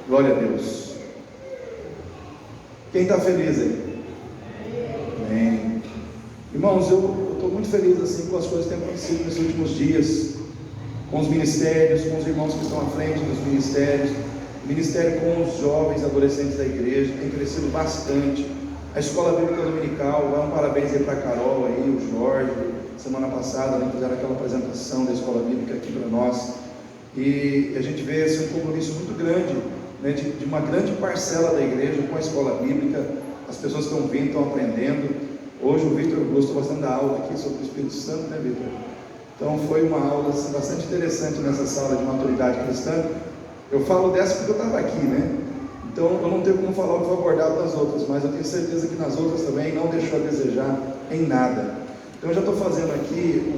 Glória a Deus. Quem está feliz aí? Amém. Irmãos, eu estou muito feliz assim com as coisas que têm acontecido nesses últimos dias, com os ministérios, com os irmãos que estão à frente dos ministérios, ministério com os jovens adolescentes da igreja, tem crescido bastante. A escola bíblica dominical, vai um parabéns aí para a Carol, aí, o Jorge, semana passada, né, fizeram aquela apresentação da escola bíblica aqui para nós, e a gente vê assim, um compromisso muito grande, né, de uma grande parcela da igreja com a escola bíblica. As pessoas estão vindo, estão aprendendo. Hoje o Vitor gostou bastante da aula aqui sobre o Espírito Santo, né, Vitor? Então foi uma aula assim, bastante interessante nessa sala de maturidade cristã. Eu falo dessa porque eu estava aqui, né? Então eu não tenho como falar o que foi abordado nas outras, mas eu tenho certeza que nas outras também não deixou a desejar em nada. Então eu já estou fazendo aqui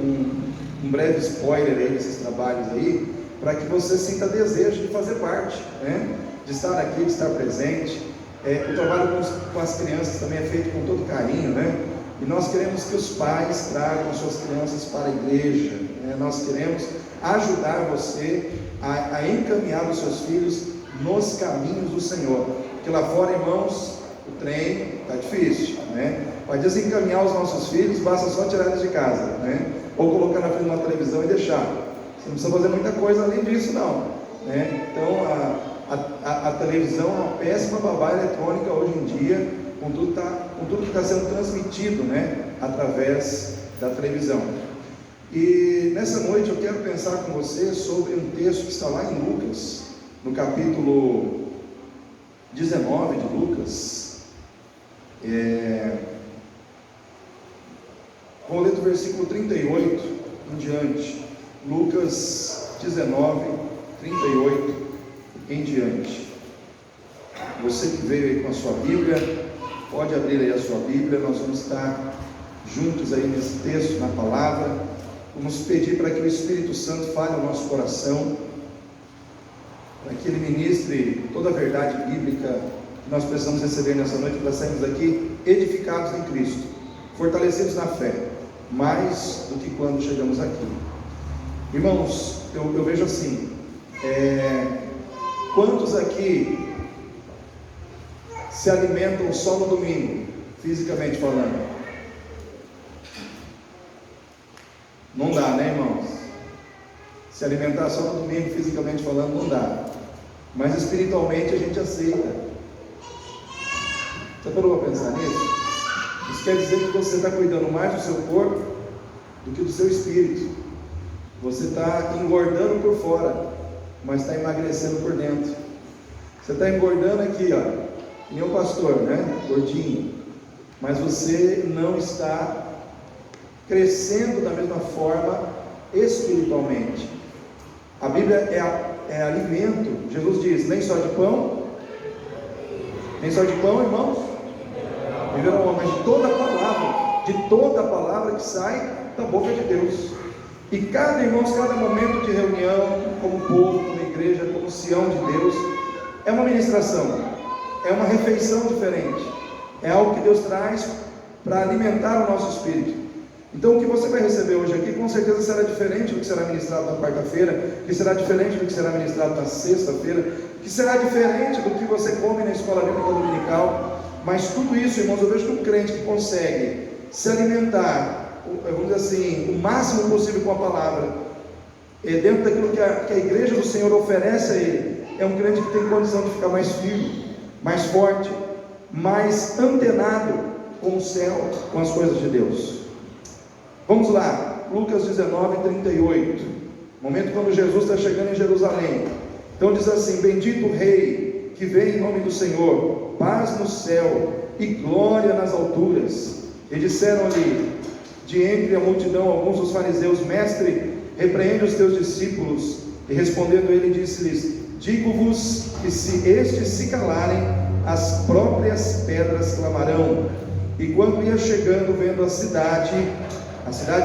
um breve spoiler aí desses trabalhos aí, para que você sinta desejo de fazer parte, né? De estar aqui, de estar presente. O trabalho com as crianças também é feito com todo carinho, né? E nós queremos que os pais tragam suas crianças para a igreja, né? Nós queremos ajudar você a encaminhar os seus filhos nos caminhos do Senhor, porque lá fora, irmãos, o trem está difícil, né? Para desencaminhar os nossos filhos, basta só tirar eles de casa, né? Ou colocar na frente de uma televisão e deixar. Você não precisa fazer muita coisa além disso, não, né? Então a televisão é uma péssima babá eletrônica hoje em dia, com tudo que está sendo transmitido, né, através da televisão. E nessa noite eu quero pensar com você sobre um texto que está lá em Lucas, no capítulo 19 de Lucas. Vou ler do versículo 38 em diante. Lucas 19, 38 em diante. Você que veio aí com a sua Bíblia, pode abrir aí a sua Bíblia. Nós vamos estar juntos aí nesse texto, na palavra. Vamos pedir para que o Espírito Santo fale ao nosso coração, para que Ele ministre toda a verdade bíblica que nós precisamos receber nessa noite, para sairmos daqui edificados em Cristo, fortalecidos na fé, mais do que quando chegamos aqui. Irmãos, eu vejo assim, quantos aqui se alimentam só no domingo, fisicamente falando? Não dá, né, irmãos? Se alimentar só no domingo, fisicamente falando, não dá. Mas espiritualmente a gente aceita. Você parou para pensar nisso? Isso quer dizer que você está cuidando mais do seu corpo do que do seu espírito. Você está engordando por fora, mas está emagrecendo por dentro. Você está engordando aqui, ó, que nem o pastor, né? Gordinho. Mas você não está crescendo da mesma forma espiritualmente. A Bíblia é alimento. Jesus diz: nem só de pão, irmãos, viverá o homem, mas de toda a palavra que sai da boca de Deus. E cada momento de reunião, como povo, como igreja, como Sião de Deus, é uma ministração, é uma refeição diferente, é algo que Deus traz para alimentar o nosso espírito. Então o que você vai receber hoje aqui, com certeza será diferente do que será ministrado na quarta-feira, que será diferente do que será ministrado na sexta-feira, que será diferente do que você come na escola bíblica dominical. Mas tudo isso, irmãos, eu vejo que um crente que consegue se alimentar, vamos dizer assim, o máximo possível com a palavra, dentro daquilo que a igreja do Senhor oferece a ele, é um crente que tem condição de ficar mais firme, mais forte, mais antenado com o céu, com as coisas de Deus. Vamos lá, Lucas 19, 38, momento quando Jesus está chegando em Jerusalém. Então diz assim: bendito o Rei que vem em nome do Senhor, paz no céu e glória nas alturas. E disseram-lhe de entre a multidão alguns dos fariseus: mestre, repreende os teus discípulos. E respondendo ele, disse-lhes: digo-vos que se estes se calarem, as próprias pedras clamarão. E quando ia chegando, vendo a cidade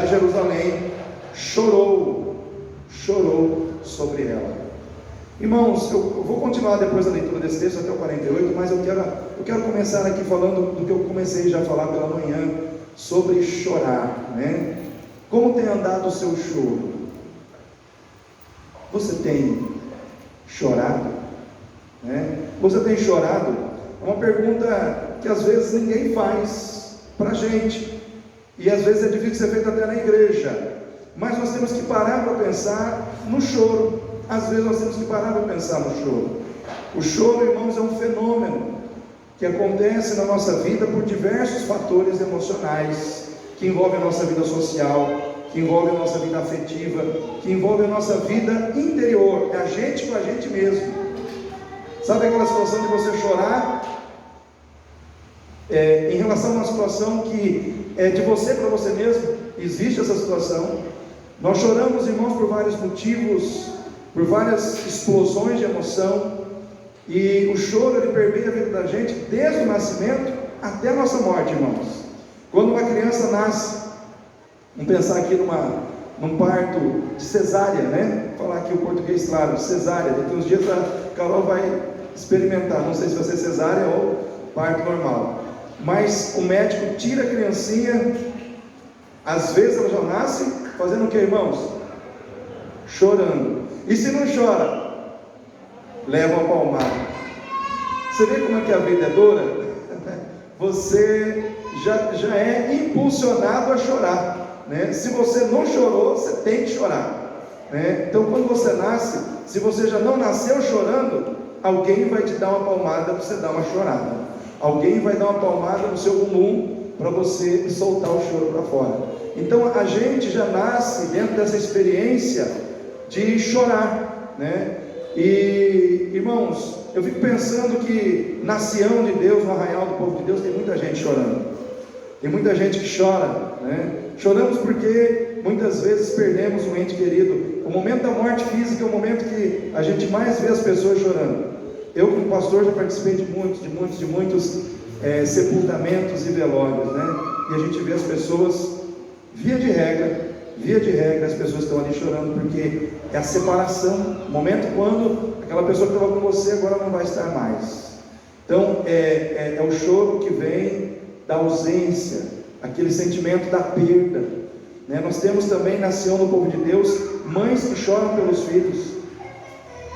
de Jerusalém, chorou sobre ela. Irmãos, eu vou continuar depois da leitura desse texto até o 48, mas eu quero começar aqui falando do que eu comecei já a falar pela manhã, sobre chorar, né? Como tem andado o seu choro? Você tem chorado? né? Você tem chorado? É uma pergunta que às vezes ninguém faz para a gente, e às vezes é difícil ser feita até na igreja, mas nós temos que parar para pensar no choro. Às vezes nós temos que parar para pensar no choro. O choro, irmãos, é um fenômeno que acontece na nossa vida por diversos fatores emocionais, que envolvem a nossa vida social, que envolvem a nossa vida afetiva, que envolvem a nossa vida interior, é a gente com a gente mesmo. Sabe aquela situação de você chorar em relação a uma situação que é de você para você mesmo? Existe essa situação. Nós choramos, irmãos, por vários motivos, por várias explosões de emoção, e o choro ele permeia a vida da gente desde o nascimento até a nossa morte, irmãos. Quando uma criança nasce, vamos pensar aqui num parto de cesárea, né? Vou falar aqui o português claro, cesárea. Daqui uns dias a Carol vai experimentar, não sei se vai ser cesárea ou parto normal, mas o médico tira a criancinha, às vezes ela já nasce fazendo o que, irmãos? Chorando. E se não chora, leva uma palmada. Você vê como é que a vida é dura? Você já é impulsionado a chorar, né? Se você não chorou, você tem que chorar, né? Então quando você nasce, se você já não nasceu chorando, alguém vai te dar uma palmada para você dar uma chorada. Alguém vai dar uma palmada no seu bumbum para você soltar o choro para fora. Então a gente já nasce dentro dessa experiência de chorar, né? E irmãos, eu fico pensando que na Sião de Deus, no arraial do povo de Deus, tem muita gente chorando. Tem muita gente que chora, né? Choramos porque muitas vezes perdemos um ente querido. O momento da morte física é o momento que a gente mais vê as pessoas chorando. Eu, como pastor, já participei de muitos sepultamentos e velórios, né? E a gente vê as pessoas, via de regra, as pessoas estão ali chorando, porque é a separação, o momento quando aquela pessoa que estava com você agora não vai estar mais. Então, é o choro que vem da ausência, aquele sentimento da perda, né? Nós temos também na Sião do povo de Deus, mães que choram pelos filhos.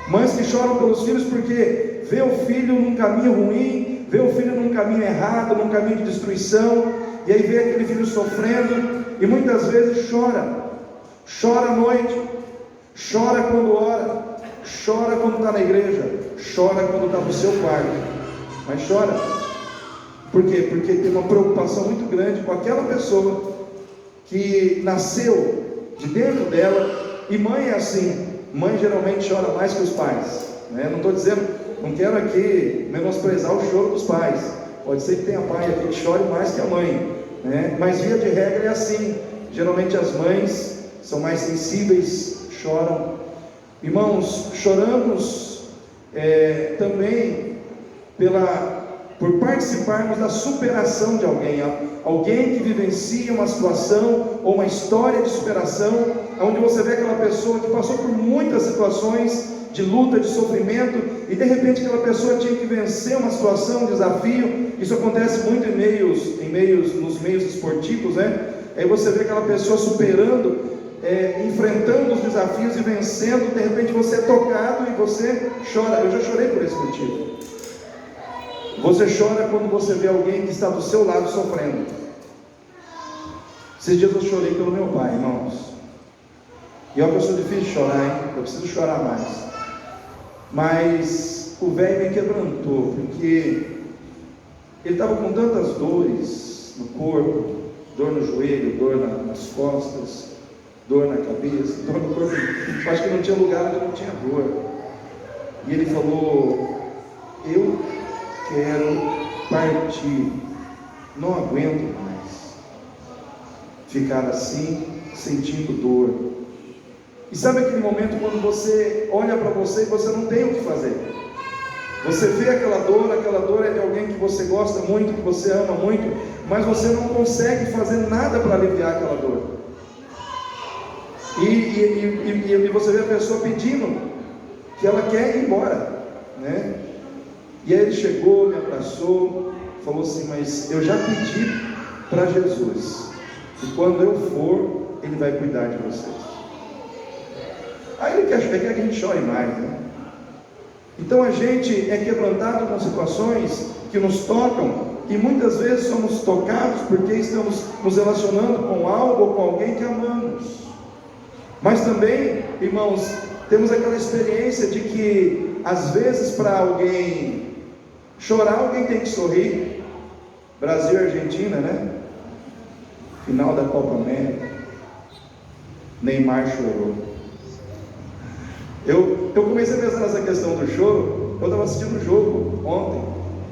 Mães que choram pelos filhos porque vê o filho num caminho ruim, vê o filho num caminho errado, num caminho de destruição, e aí vê aquele filho sofrendo, e muitas vezes chora à noite, chora quando ora, chora quando está na igreja, chora quando está no seu quarto, mas chora. Por quê? Porque tem uma preocupação muito grande com aquela pessoa que nasceu de dentro dela, e mãe é assim. Mãe geralmente chora mais que os pais, né? Não estou dizendo, não quero aqui menosprezar o choro dos pais. Pode ser que tenha pai aqui que chore mais que a mãe, né? Mas via de regra é assim. Geralmente as mães são mais sensíveis, choram. Irmãos, choramos também por participarmos da superação de alguém que vivencia uma situação ou uma história de superação, onde você vê aquela pessoa que passou por muitas situações de luta, de sofrimento, e de repente aquela pessoa tinha que vencer uma situação, um desafio. Isso acontece muito nos meios esportivos, né? Aí você vê aquela pessoa superando, enfrentando os desafios e vencendo. De repente você é tocado e você chora. Eu já chorei por esse motivo. Você chora quando você vê alguém que está do seu lado sofrendo. Esses dias eu chorei pelo meu pai, irmãos. E é uma pessoa difícil de chorar, hein? Eu preciso chorar mais. Mas o velho me quebrantou, porque ele estava com tantas dores no corpo, dor no joelho, dor nas costas, dor na cabeça, dor no corpo. Acho que não tinha lugar onde não tinha dor. E ele falou: eu quero partir, não aguento mais ficar assim, sentindo dor. E sabe aquele momento quando você olha para você e você não tem o que fazer? Você vê aquela dor é de alguém que você gosta muito, que você ama muito, mas você não consegue fazer nada para aliviar aquela dor. E você vê a pessoa pedindo que ela quer ir embora, né? E aí ele chegou, me abraçou, falou assim: mas eu já pedi para Jesus, e quando eu for, Ele vai cuidar de vocês. Aí ele quer que a gente chore mais, né? Então a gente é quebrantado com situações que nos tocam, e muitas vezes somos tocados porque estamos nos relacionando com algo ou com alguém que amamos. Mas também, irmãos, temos aquela experiência de que às vezes para alguém chorar, alguém tem que sorrir. Brasil e Argentina, né? Final da Copa América, Neymar chorou. Eu comecei a pensar nessa questão do choro. Eu estava assistindo o jogo ontem,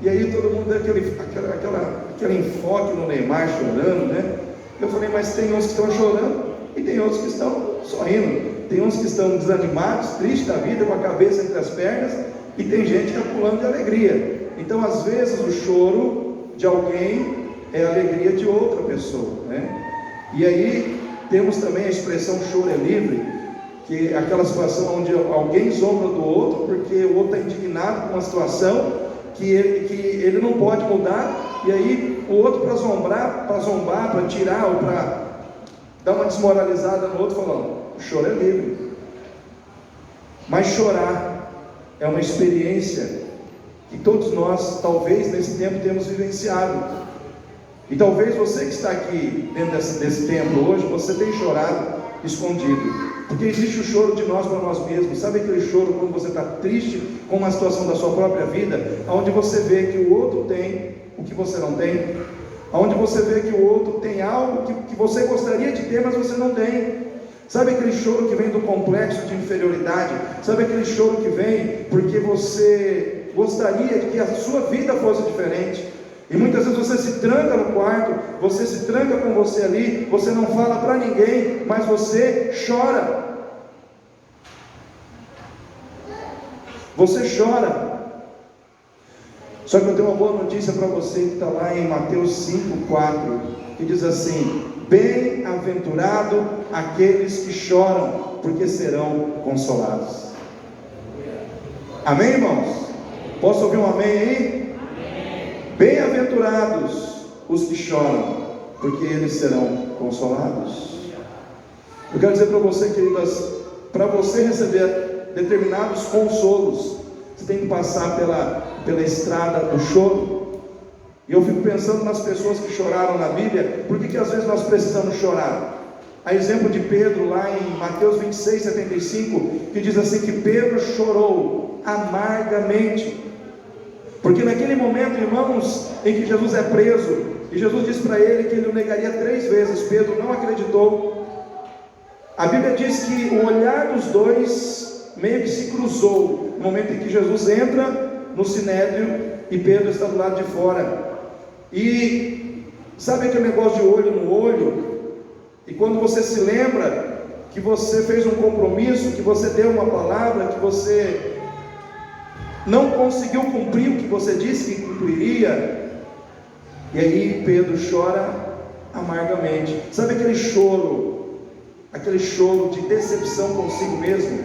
e aí todo mundo deu aquele enfoque no Neymar chorando, né? Eu falei, mas tem uns que estão chorando e tem outros que estão sorrindo. Tem uns que estão desanimados, tristes da vida, com a cabeça entre as pernas, e tem gente que está pulando de alegria. Então às vezes o choro de alguém é a alegria de outra pessoa, né? E aí temos também a expressão choro é livre, que é aquela situação onde alguém zomba do outro porque o outro está indignado com uma situação que ele não pode mudar, e aí o outro, para zombar, para tirar ou para dar uma desmoralizada no outro, falando, o choro é livre. Mas chorar é uma experiência que todos nós, talvez nesse tempo, temos vivenciado. E talvez você que está aqui dentro desse templo hoje, você tenha chorado escondido. Porque existe o choro de nós para nós mesmos. Sabe aquele choro quando você está triste com uma situação da sua própria vida, onde você vê que o outro tem o que você não tem, onde você vê que o outro tem algo que você gostaria de ter, mas você não tem. Sabe aquele choro que vem do complexo de inferioridade? Sabe aquele choro que vem porque você gostaria de que a sua vida fosse diferente? E muitas vezes você se tranca no quarto, você se tranca com você ali, você não fala para ninguém, mas você chora. Você chora. Só que eu tenho uma boa notícia para você que está lá em Mateus 5,4, que diz assim: bem-aventurado aqueles que choram, porque serão consolados. Amém, irmãos? Posso ouvir um amém aí? Bem-aventurados os que choram, porque eles serão consolados. Eu quero dizer para você, queridas, para você receber determinados consolos, você tem que passar pela estrada do choro. E eu fico pensando nas pessoas que choraram na Bíblia. Por que às vezes nós precisamos chorar? A exemplo de Pedro, lá em Mateus 26:75, que diz assim, que Pedro chorou amargamente. Porque naquele momento, irmãos, em que Jesus é preso, e Jesus diz para ele que ele o negaria 3 vezes, Pedro não acreditou. A Bíblia diz que o olhar dos dois meio que se cruzou, no momento em que Jesus entra no Sinédrio, e Pedro está do lado de fora. E sabe aquele negócio de olho no olho? E quando você se lembra que você fez um compromisso, que você deu uma palavra, que você não conseguiu cumprir o que você disse que cumpriria, e aí Pedro chora amargamente. Sabe aquele choro de decepção consigo mesmo?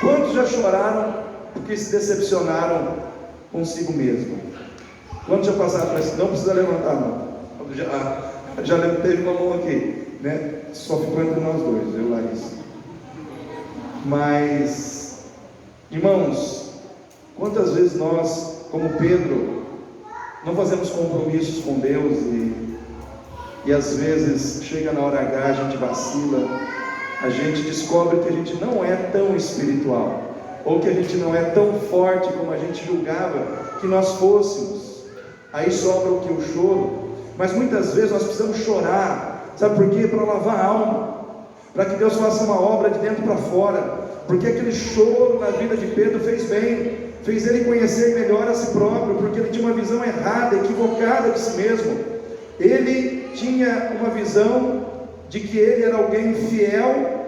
Quantos já choraram porque se decepcionaram consigo mesmo? Quantos já passaram por isso? Não precisa levantar a mão. Já teve uma mão aqui, né? Só ficou entre nós dois, eu e Larissa. Mas, irmãos, quantas vezes nós, como Pedro, não fazemos compromissos com Deus e às vezes chega na hora H, a gente vacila, a gente descobre que a gente não é tão espiritual, ou que a gente não é tão forte como a gente julgava que nós fôssemos. Aí sobra o que? O choro. Mas muitas vezes nós precisamos chorar, sabe por quê? Para lavar a alma, para que Deus faça uma obra de dentro para fora. Porque aquele choro na vida de Pedro fez bem, fez ele conhecer melhor a si próprio, porque ele tinha uma visão errada, equivocada de si mesmo. Ele tinha uma visão de que ele era alguém fiel,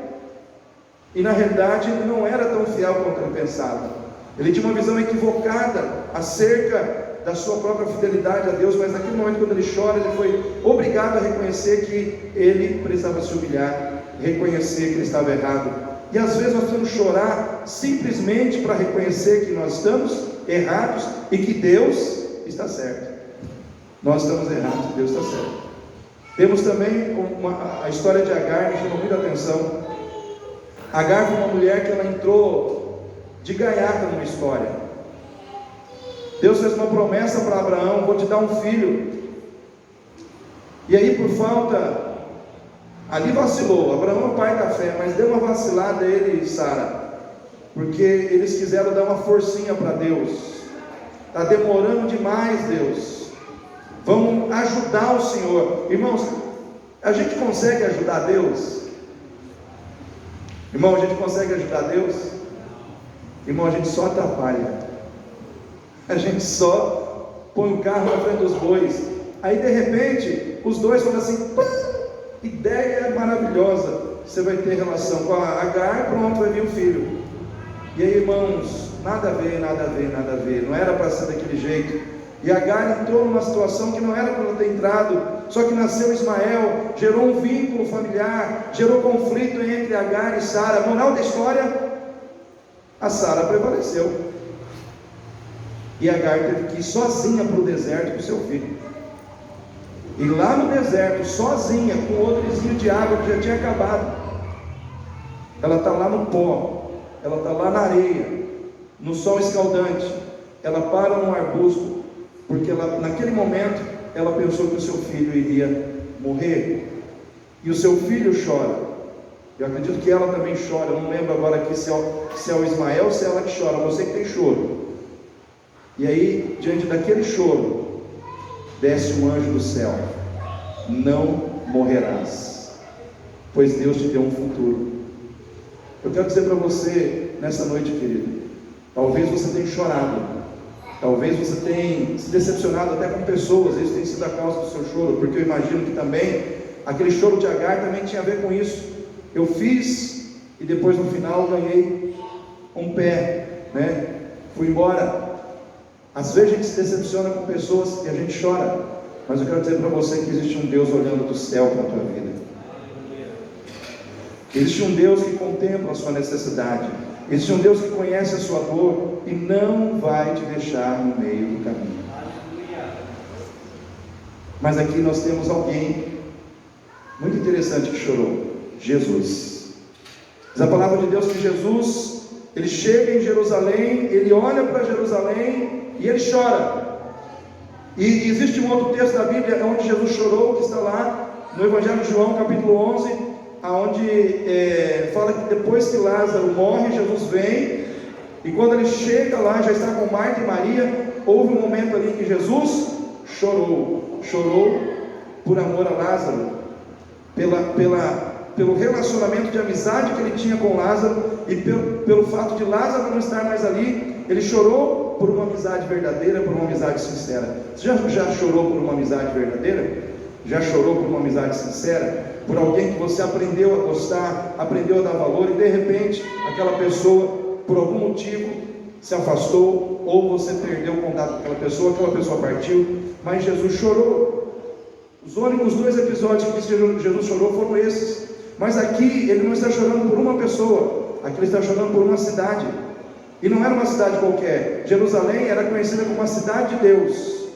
e na realidade ele não era tão fiel quanto ele pensava. Ele tinha uma visão equivocada acerca da sua própria fidelidade a Deus, mas naquele momento, quando ele chora, ele foi obrigado a reconhecer que ele precisava se humilhar, reconhecer que ele estava errado. E às vezes nós precisamos chorar simplesmente para reconhecer que nós estamos errados e que Deus está certo. Nós estamos errados e Deus está certo. Temos também a história de Agar, que chama muita atenção. Agar foi uma mulher que ela entrou de gaiata numa história. Deus fez uma promessa para Abraão: vou te dar um filho. E aí, por falta, ali vacilou. Abraão é o pai da fé, mas deu uma vacilada ele e Sara, porque eles quiseram dar uma forcinha para Deus. Está demorando demais, Deus. Vamos ajudar o Senhor. Irmãos, a gente consegue ajudar Deus? Irmão, a gente consegue ajudar Deus? Irmão, a gente só atrapalha. A gente só põe o carro na frente dos bois. Aí de repente, os dois falam assim: pá, ideia maravilhosa. Você vai ter relação com a Agar, pronto, vai vir o filho. E aí, irmãos, nada a ver, nada a ver, nada a ver. Não era para ser daquele jeito. E Agar entrou numa situação que não era para ela ter entrado. Só que nasceu Ismael, gerou um vínculo familiar, gerou conflito entre Agar e Sara. Moral da história: a Sara prevaleceu. E Agar teve que ir sozinha para o deserto com seu filho. E lá no deserto, sozinha, com o odrezinho de água que já tinha acabado, ela está lá no pó, ela está lá na areia, no sol escaldante. Ela para num arbusto, porque naquele momento ela pensou que o seu filho iria morrer. E o seu filho chora. Eu acredito que ela também chora. Eu não lembro agora aqui se é o Ismael ou se é ela que chora, mas eu sei que tem choro. E aí, diante daquele choro, desce um anjo do céu: não morrerás, pois Deus te deu um futuro. Eu quero dizer para você nessa noite, querido, talvez você tenha chorado, talvez você tenha se decepcionado até com pessoas. Isso tem sido a causa do seu choro, porque eu imagino que também aquele choro de Agar também tinha a ver com isso. Eu fiz e depois no final ganhei um pé, né? Fui embora. Às vezes a gente se decepciona com pessoas e a gente chora, mas eu quero dizer para você que existe um Deus olhando do céu para a tua vida. Existe um Deus que contempla a sua necessidade. Existe um Deus que conhece a sua dor e não vai te deixar no meio do caminho. Mas aqui nós temos alguém muito interessante que chorou: Jesus. Diz a palavra de Deus que Jesus, ele chega em Jerusalém, ele olha para Jerusalém e ele chora. E existe um outro texto da Bíblia onde Jesus chorou, que está lá no Evangelho de João, capítulo 11, onde fala que depois que Lázaro morre, Jesus vem, e quando ele chega lá, já está com Marta e Maria. Houve um momento ali que Jesus chorou por amor a Lázaro, pelo relacionamento de amizade que ele tinha com Lázaro, e pelo fato de Lázaro não estar mais ali. Ele chorou por uma amizade verdadeira, por uma amizade sincera. Você já chorou por uma amizade verdadeira? Já chorou por uma amizade sincera? Por alguém que você aprendeu a gostar, aprendeu a dar valor, e de repente aquela pessoa, por algum motivo, se afastou, ou você perdeu o contato com aquela pessoa partiu, mas Jesus chorou. Os únicos 2 episódios que Jesus chorou foram esses. Mas aqui ele não está chorando por uma pessoa, aqui ele está chorando por uma cidade. E não era uma cidade qualquer. Jerusalém era conhecida como a cidade de Deus.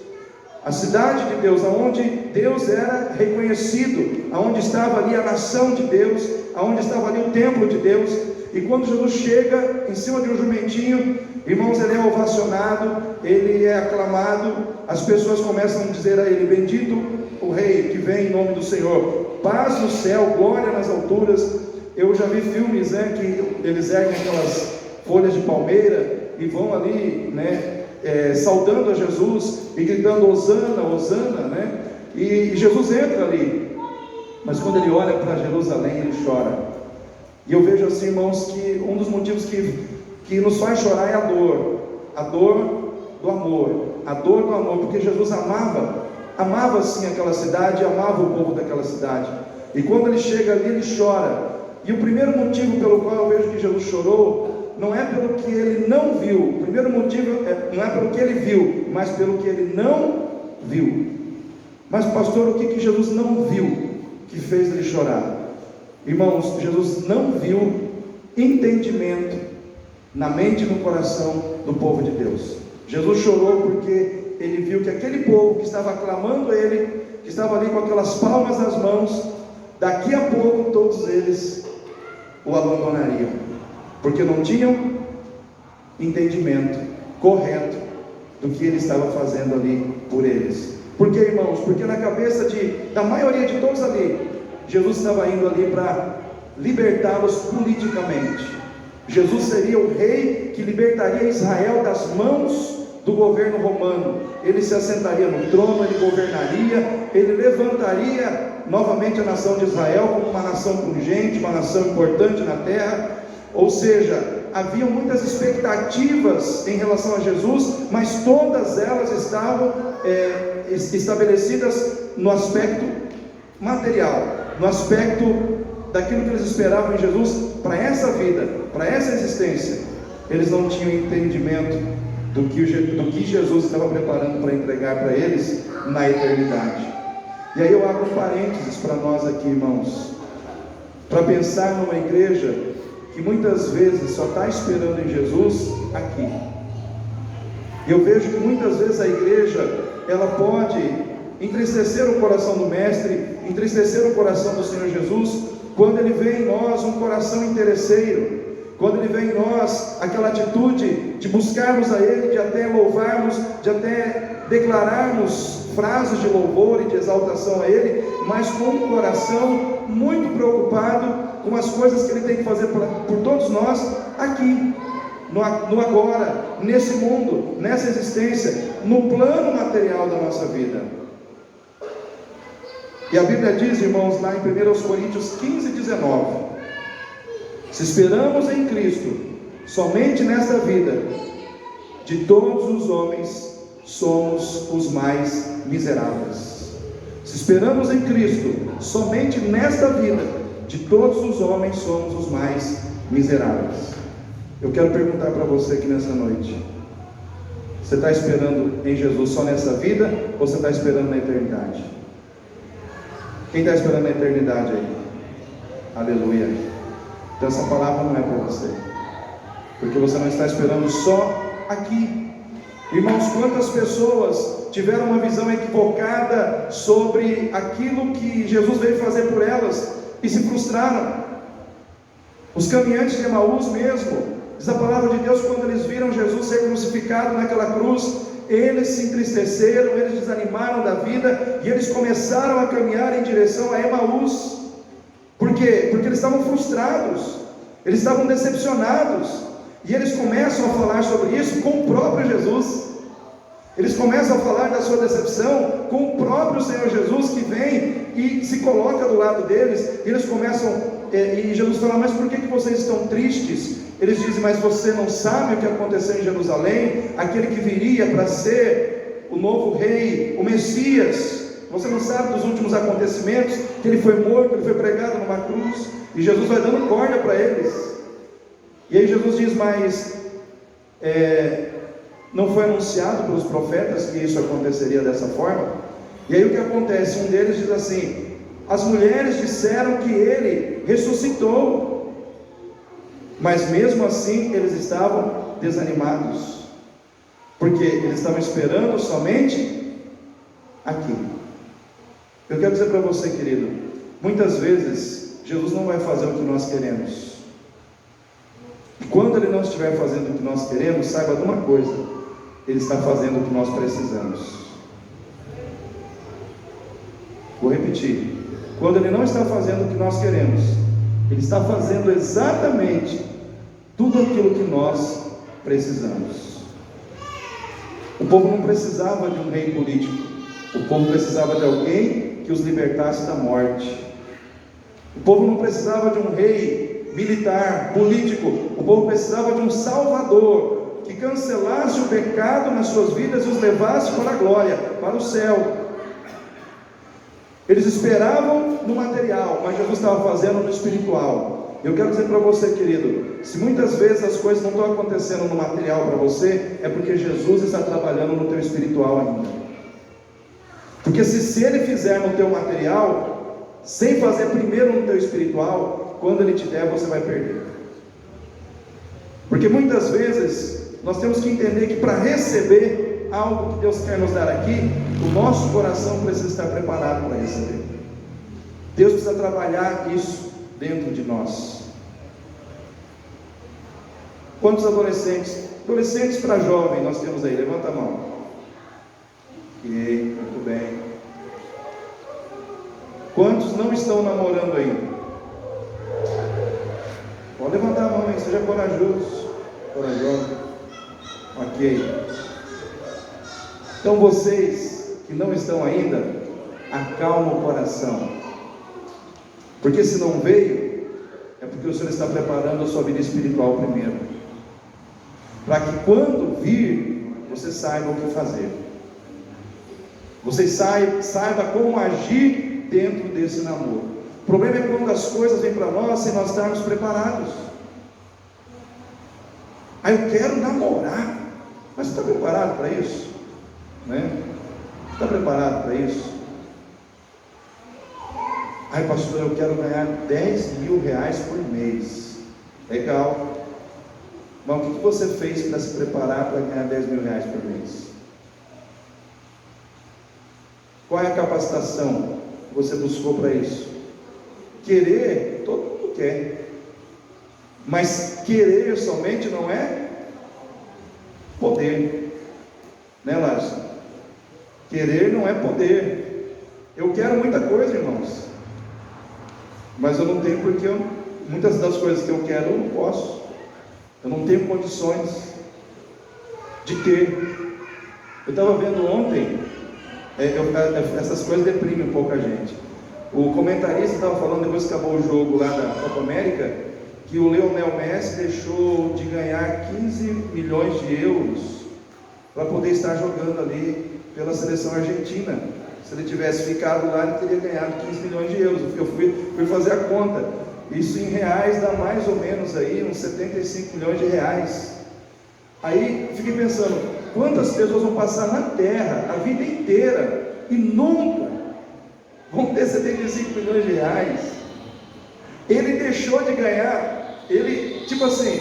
A cidade de Deus, aonde Deus era reconhecido, aonde estava ali a nação de Deus, aonde estava ali o templo de Deus. E quando Jesus chega em cima de um jumentinho, irmãos, ele é ovacionado, ele é aclamado. As pessoas começam a dizer a ele: bendito o rei que vem em nome do Senhor, paz no céu, glória nas alturas. Eu já vi filmes, né, que eles erguem aquelas folhas de palmeira e vão ali, né, saudando a Jesus e gritando Hosana, Hosana, né? E Jesus entra ali, mas quando ele olha para Jerusalém, ele chora. E eu vejo assim, irmãos, que um dos motivos que nos faz chorar é a dor do amor, porque Jesus amava sim aquela cidade, amava o povo daquela cidade. E quando ele chega ali, ele chora. E o primeiro motivo pelo qual eu vejo que Jesus chorou não é pelo que ele não viu. O primeiro motivo não é pelo que ele viu, mas pelo que ele não viu. Mas pastor, o que Jesus não viu que fez ele chorar? Irmãos, Jesus não viu entendimento na mente e no coração do povo de Deus. Jesus chorou porque ele viu que aquele povo que estava aclamando ele, que estava ali com aquelas palmas nas mãos, daqui a pouco todos eles o abandonariam, porque não tinham entendimento correto do que Ele estava fazendo ali por eles. Por quê, irmãos? Porque na cabeça da maioria de todos ali, Jesus estava indo ali para libertá-los politicamente. Jesus seria o rei que libertaria Israel das mãos do governo romano. Ele se assentaria no trono, ele governaria, ele levantaria novamente a nação de Israel como uma nação pungente, uma nação importante na terra. Ou seja, havia muitas expectativas em relação a Jesus, mas todas elas estavam estabelecidas no aspecto material, no aspecto daquilo que eles esperavam em Jesus para essa vida, para essa existência. Eles não tinham entendimento do que Jesus estava preparando para entregar para eles na eternidade. E aí eu abro um parênteses para nós aqui, irmãos, para pensar numa igreja que muitas vezes só está esperando em Jesus aqui. E eu vejo que muitas vezes a igreja, ela pode entristecer o coração do Mestre, entristecer o coração do Senhor Jesus, quando Ele vê em nós um coração interesseiro, quando Ele vê em nós aquela atitude de buscarmos a Ele, de até louvarmos, de até declararmos frases de louvor e de exaltação a Ele, mas com um coração muito preocupado com as coisas que Ele tem que fazer por todos nós aqui, no agora, nesse mundo, nessa existência, no plano material da nossa vida. E a Bíblia diz, irmãos, lá em 1 Coríntios 15, 19: se esperamos em Cristo somente nesta vida, de todos os homens somos os mais miseráveis. Se esperamos em Cristo somente nesta vida, de todos os homens somos os mais miseráveis. Eu quero perguntar para você aqui nessa noite: você está esperando em Jesus só nessa vida, ou você está esperando na eternidade? Quem está esperando na eternidade aí? Aleluia. Então essa palavra não é para você, porque você não está esperando só aqui. Irmãos, quantas pessoas tiveram uma visão equivocada sobre aquilo que Jesus veio fazer por elas e se frustraram. Os caminhantes de Emaús mesmo, diz a palavra de Deus, quando eles viram Jesus ser crucificado naquela cruz, eles se entristeceram, eles desanimaram da vida, e eles começaram a caminhar em direção a Emaús. Por quê? Porque eles estavam frustrados, eles estavam decepcionados, e eles começam a falar sobre isso com o próprio Jesus. Eles começam a falar da sua decepção com o próprio Senhor Jesus, que vem e se coloca do lado deles. E eles começam, e Jesus fala: mas por que vocês estão tristes? Eles dizem: mas você não sabe o que aconteceu em Jerusalém, aquele que viria para ser o novo rei, o Messias. Você não sabe dos últimos acontecimentos, que ele foi morto, ele foi pregado numa cruz. E Jesus vai dando corda para eles. E aí Jesus diz: mas não foi anunciado pelos profetas que isso aconteceria dessa forma? E aí o que acontece? Um deles diz assim: as mulheres disseram que ele ressuscitou, mas mesmo assim eles estavam desanimados, porque eles estavam esperando somente aqui. Eu quero dizer para você, querido, muitas vezes Jesus não vai fazer o que nós queremos. E quando Ele não estiver fazendo o que nós queremos, saiba de uma coisa: Ele está fazendo o que nós precisamos. Vou repetir: quando Ele não está fazendo o que nós queremos, Ele está fazendo exatamente tudo aquilo que nós precisamos. O povo não precisava de um rei político, o povo precisava de alguém que os libertasse da morte. O povo não precisava de um rei militar, político, o povo precisava de um salvador, que cancelasse o pecado nas suas vidas e os levasse para a glória, para o céu. Eles esperavam no material, mas Jesus estava fazendo no espiritual. Eu quero dizer para você, querido, se muitas vezes as coisas não estão acontecendo no material para você, é porque Jesus está trabalhando no teu espiritual ainda. Porque se Ele fizer no teu material, sem fazer primeiro no teu espiritual, quando Ele te der, você vai perder. Porque muitas vezes nós temos que entender que para receber algo que Deus quer nos dar aqui, o nosso coração precisa estar preparado para receber. Deus precisa trabalhar isso dentro de nós. Quantos adolescentes? Adolescentes para jovem nós temos aí? Levanta a mão. Ok, muito bem. Quantos não estão namorando ainda? Pode levantar a mão aí, seja corajoso. Corajoso. Ok. Então vocês que não estão ainda, acalma o coração. Porque se não veio, é porque o Senhor está preparando a sua vida espiritual primeiro. Para que quando vir, você saiba o que fazer. Você saiba como agir dentro desse namoro. O problema é quando as coisas vêm para nós sem nós estarmos preparados. Eu quero namorar. Mas você está preparado para isso? Né? Está preparado para isso? Pastor, eu quero ganhar 10 mil reais por mês. Legal. Mas o que você fez para se preparar para ganhar 10 mil reais por mês? Qual é a capacitação que você buscou para isso? Querer, todo mundo quer. Mas querer somente não é poder. Né, Lázaro? Querer não é poder. Eu quero muita coisa, irmãos. Mas eu não tenho porque muitas das coisas que eu quero eu não posso. Eu não tenho condições de ter. Eu estava vendo ontem, essas coisas deprimem um pouco a gente. O comentarista estava falando, depois que acabou o jogo lá da Copa América, que o Lionel Messi deixou de ganhar 15 milhões de euros para poder estar jogando ali pela seleção argentina. Se ele tivesse ficado lá, ele teria ganhado 15 milhões de euros. Eu fui fazer a conta. Isso em reais dá mais ou menos aí uns 75 milhões de reais. Aí fiquei pensando, quantas pessoas vão passar na terra a vida inteira e nunca vão ter 75 milhões de reais? Ele deixou de ganhar, tipo assim,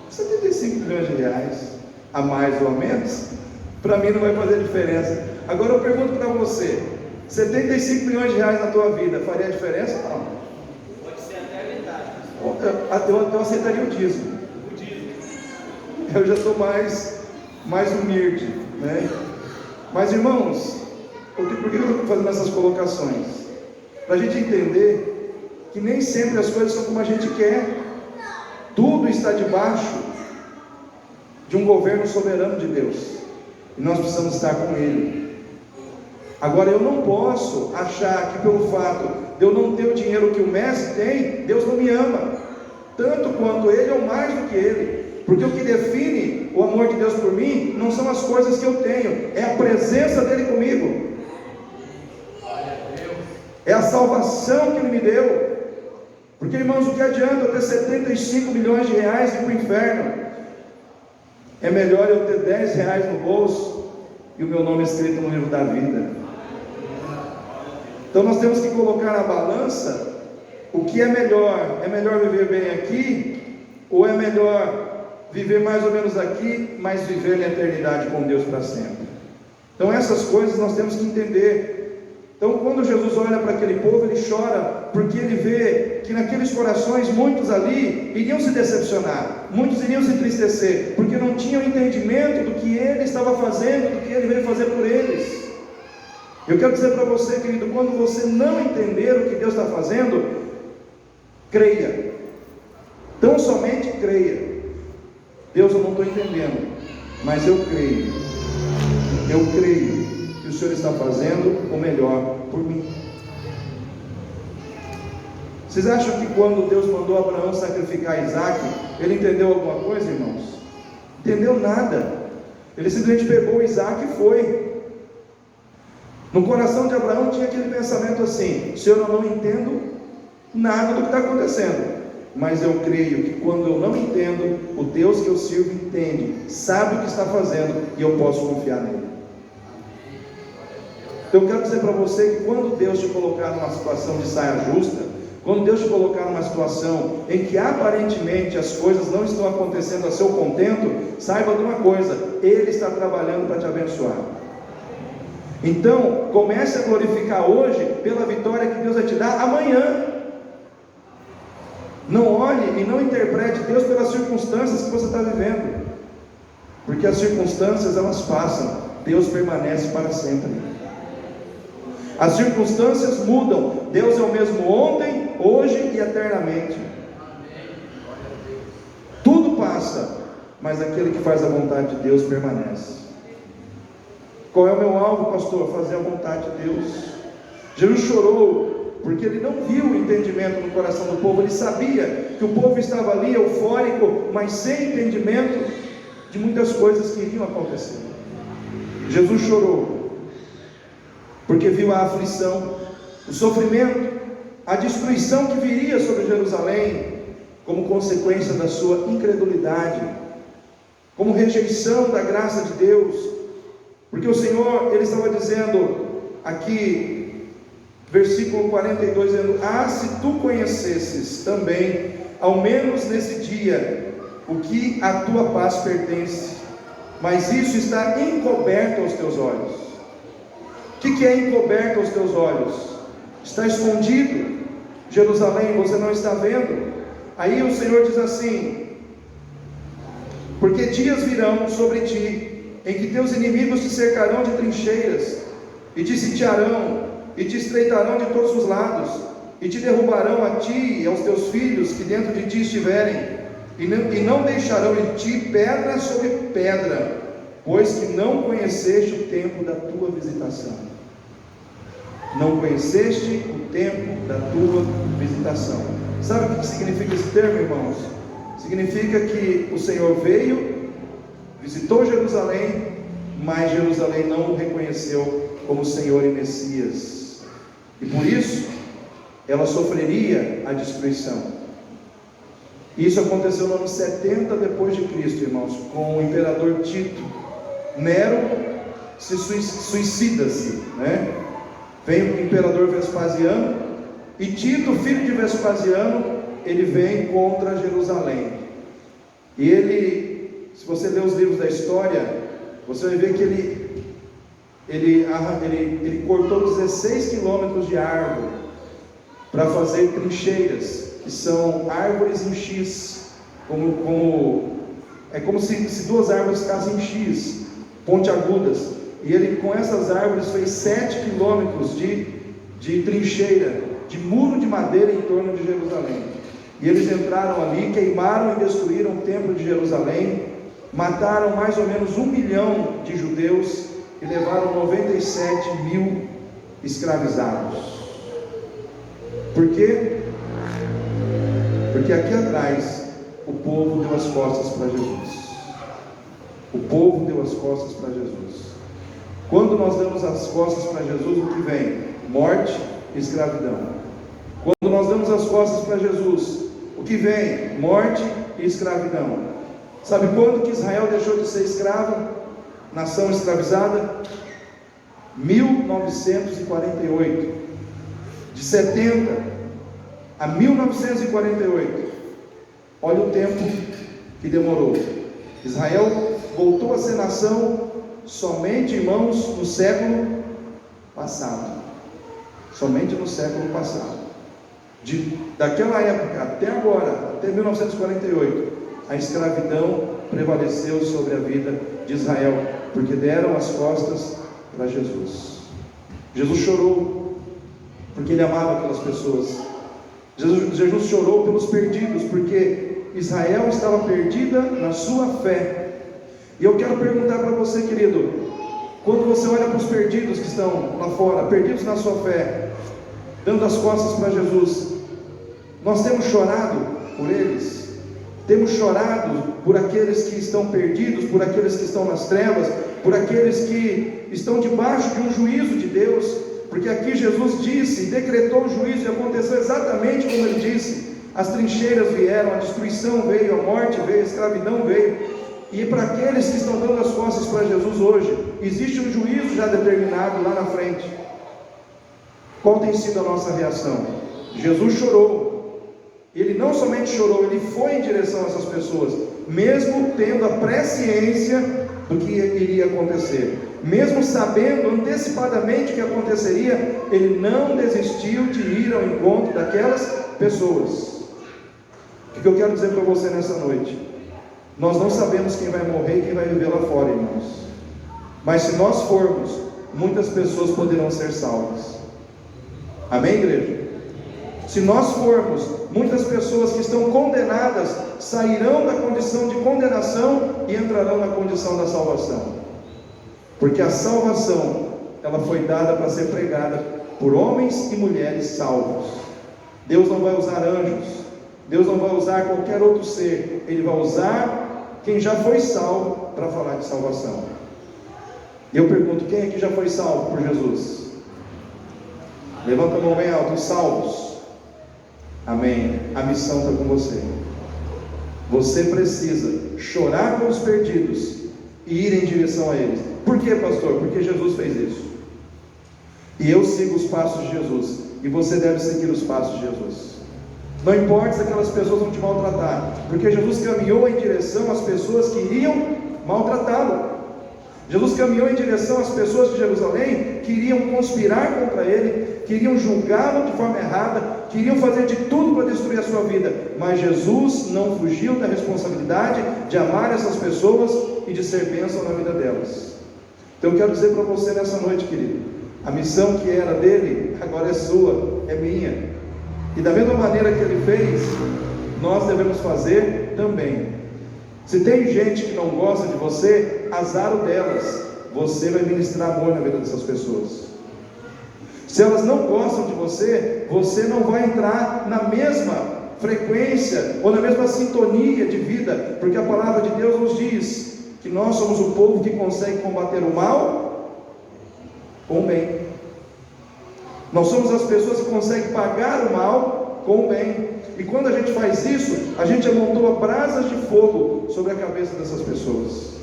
75 milhões de reais, a mais ou a menos, para mim não vai fazer diferença. Agora eu pergunto para você, 75 milhões de reais na tua vida, faria diferença ou não? Pode ser até a metade. Eu aceitaria o dízimo. Eu já estou mais humilde, né? Mas irmãos, por que eu estou fazendo essas colocações? Para a gente entender que nem sempre as coisas são como a gente quer. Tudo está debaixo de um governo soberano de Deus, e nós precisamos estar com Ele. Agora eu não posso achar que pelo fato de eu não ter o dinheiro que o Messi tem, Deus não me ama, tanto quanto ele ou mais do que ele. Porque o que define o amor de Deus por mim não são as coisas que eu tenho, é a presença dele comigo, é a salvação que ele me deu. Porque, irmãos, o que adianta eu ter 75 milhões de reais e ir para o inferno? É melhor eu ter 10 reais no bolso e o meu nome escrito no livro da vida. Então nós temos que colocar na balança o que é melhor. É melhor viver bem aqui, ou é melhor viver mais ou menos aqui, mas viver na eternidade com Deus para sempre? Então essas coisas nós temos que entender. Então quando Jesus olha para aquele povo, ele chora, porque ele vê que naqueles corações muitos ali iriam se decepcionar, muitos iriam se entristecer, porque não tinham entendimento do que ele estava fazendo, do que ele veio fazer por eles. Eu quero dizer para você, querido, quando você não entender o que Deus está fazendo, creia, tão somente creia. Deus, eu não estou entendendo, mas eu creio que o Senhor está fazendo o melhor por mim. Vocês acham que quando Deus mandou Abraão sacrificar Isaac, ele entendeu alguma coisa, irmãos? Entendeu nada. Ele simplesmente pegou Isaac e foi. No coração de Abraão tinha aquele pensamento assim: Senhor, eu não entendo nada do que está acontecendo, mas eu creio que quando eu não entendo, o Deus que eu sirvo entende, sabe o que está fazendo, e eu posso confiar nele. Então eu quero dizer para você que quando Deus te colocar numa situação de saia justa, quando Deus te colocar numa situação em que aparentemente as coisas não estão acontecendo a seu contento, saiba de uma coisa: Ele está trabalhando para te abençoar. Então comece a glorificar hoje pela vitória que Deus vai te dar amanhã. Não olhe olhe e não interprete Deus pelas circunstâncias que você está vivendo, porque as circunstâncias elas passam, Deus permanece para sempre. As circunstâncias mudam, Deus é o mesmo ontem, hoje e eternamente. Tudo passa, mas aquele que faz a vontade de Deus permanece. Qual é o meu alvo, pastor? Fazer a vontade de Deus. Jesus chorou porque ele não viu o entendimento no coração do povo. Ele sabia que o povo estava ali eufórico, mas sem entendimento de muitas coisas que iriam acontecer. Jesus chorou porque viu a aflição, o sofrimento, a destruição que viria sobre Jerusalém como consequência da sua incredulidade, como rejeição da graça de Deus. Porque o Senhor, Ele estava dizendo aqui, versículo 42, dizendo: ah, se tu conhecesses também, ao menos nesse dia, o que a tua paz pertence, mas isso está encoberto aos teus olhos. O que é encoberto aos teus olhos? Está escondido. Jerusalém, você não está vendo. Aí o Senhor diz assim: porque dias virão sobre ti, em que teus inimigos te cercarão de trincheiras, e te sitiarão, e te estreitarão de todos os lados, e te derrubarão a ti e aos teus filhos que dentro de ti estiverem, e não deixarão em ti pedra sobre pedra, pois que não conheceste o tempo da tua visitação. Não conheceste o tempo da tua visitação. Sabe o que significa esse termo, irmãos? Significa que o Senhor veio, visitou Jerusalém, mas Jerusalém não o reconheceu como Senhor e Messias, e por isso ela sofreria a destruição. Isso aconteceu no ano 70 depois de Cristo, irmãos, com o imperador Tito. Nero se suicida-se, né? Vem o imperador Vespasiano, e Tito, filho de Vespasiano, ele vem contra Jerusalém. E ele, se você ler os livros da história, você vai ver que ele cortou 16 quilômetros de árvore para fazer trincheiras, que são árvores em X, é como se duas árvores ficassem em X, pontiagudas. E ele, com essas árvores, fez 7 quilômetros de trincheira, de muro de madeira em torno de Jerusalém. E eles entraram ali, queimaram e destruíram o templo de Jerusalém, mataram mais ou menos 1 milhão de judeus e levaram 97 mil escravizados. Por quê? Porque aqui atrás o povo deu as costas para Jesus. O povo deu as costas para Jesus. Quando nós damos as costas para Jesus, o que vem? Morte e escravidão. Quando nós damos as costas para Jesus, o que vem? Morte e escravidão. Sabe quando que Israel deixou de ser escrava? Nação escravizada? 1948. De 70 a 1948. Olha o tempo que demorou. Israel voltou a ser nação somente, irmãos, no século passado. Somente no século passado. Daquela época até agora, até 1948, a escravidão prevaleceu sobre a vida de Israel, porque deram as costas para Jesus. Jesus chorou porque ele amava aquelas pessoas. Jesus chorou pelos perdidos, porque Israel estava perdida na sua fé. E eu quero perguntar para você, querido, quando você olha para os perdidos que estão lá fora, perdidos na sua fé, dando as costas para Jesus, nós temos chorado por eles? Temos chorado por aqueles que estão perdidos, por aqueles que estão nas trevas, por aqueles que estão debaixo de um juízo de Deus? Porque aqui Jesus disse, decretou o juízo, e aconteceu exatamente como ele disse. As trincheiras vieram, a destruição veio, a morte veio, a escravidão veio. E para aqueles que estão dando as costas para Jesus hoje, existe um juízo já determinado lá na frente. Qual tem sido a nossa reação? Jesus chorou. Ele não somente chorou, ele foi em direção a essas pessoas, mesmo tendo a presciência do que iria acontecer, mesmo sabendo antecipadamente o que aconteceria, ele não desistiu de ir ao encontro daquelas pessoas. O que eu quero dizer para você nessa noite? Nós não sabemos quem vai morrer e quem vai viver lá fora, irmãos. Mas se nós formos, muitas pessoas poderão ser salvas. Amém, igreja? Se nós formos, muitas pessoas que estão condenadas sairão da condição de condenação e entrarão na condição da salvação. Porque a salvação, ela foi dada para ser pregada por homens e mulheres salvos. Deus não vai usar anjos, Deus não vai usar qualquer outro ser, Ele vai usar quem já foi salvo para falar de salvação. E eu pergunto, quem aqui já foi salvo por Jesus? Levanta a mão bem alto, os salvos. Amém. A missão está com você. Você precisa chorar com os perdidos e ir em direção a eles. Por quê, pastor? Porque Jesus fez isso. E eu sigo os passos de Jesus, e você deve seguir os passos de Jesus. Não importa se aquelas pessoas vão te maltratar, porque Jesus caminhou em direção às pessoas que iriam maltratá-lo. Jesus caminhou em direção às pessoas de Jerusalém que iriam conspirar contra ele, queriam julgá-lo de forma errada, queriam fazer de tudo para destruir a sua vida. Mas Jesus não fugiu da responsabilidade de amar essas pessoas e de ser bênção na vida delas. Então eu quero dizer para você nessa noite, querido, a missão que era dele, agora é sua, é minha. E da mesma maneira que ele fez, nós devemos fazer também. Se tem gente que não gosta de você, azar o delas. Você vai ministrar amor na vida dessas pessoas. Se elas não gostam de você, você não vai entrar na mesma frequência ou na mesma sintonia de vida, porque a palavra de Deus nos diz que nós somos o povo que consegue combater o mal com o bem. Nós somos as pessoas que conseguem pagar o mal com o bem. E quando a gente faz isso, a gente amontoa brasas de fogo sobre a cabeça dessas pessoas.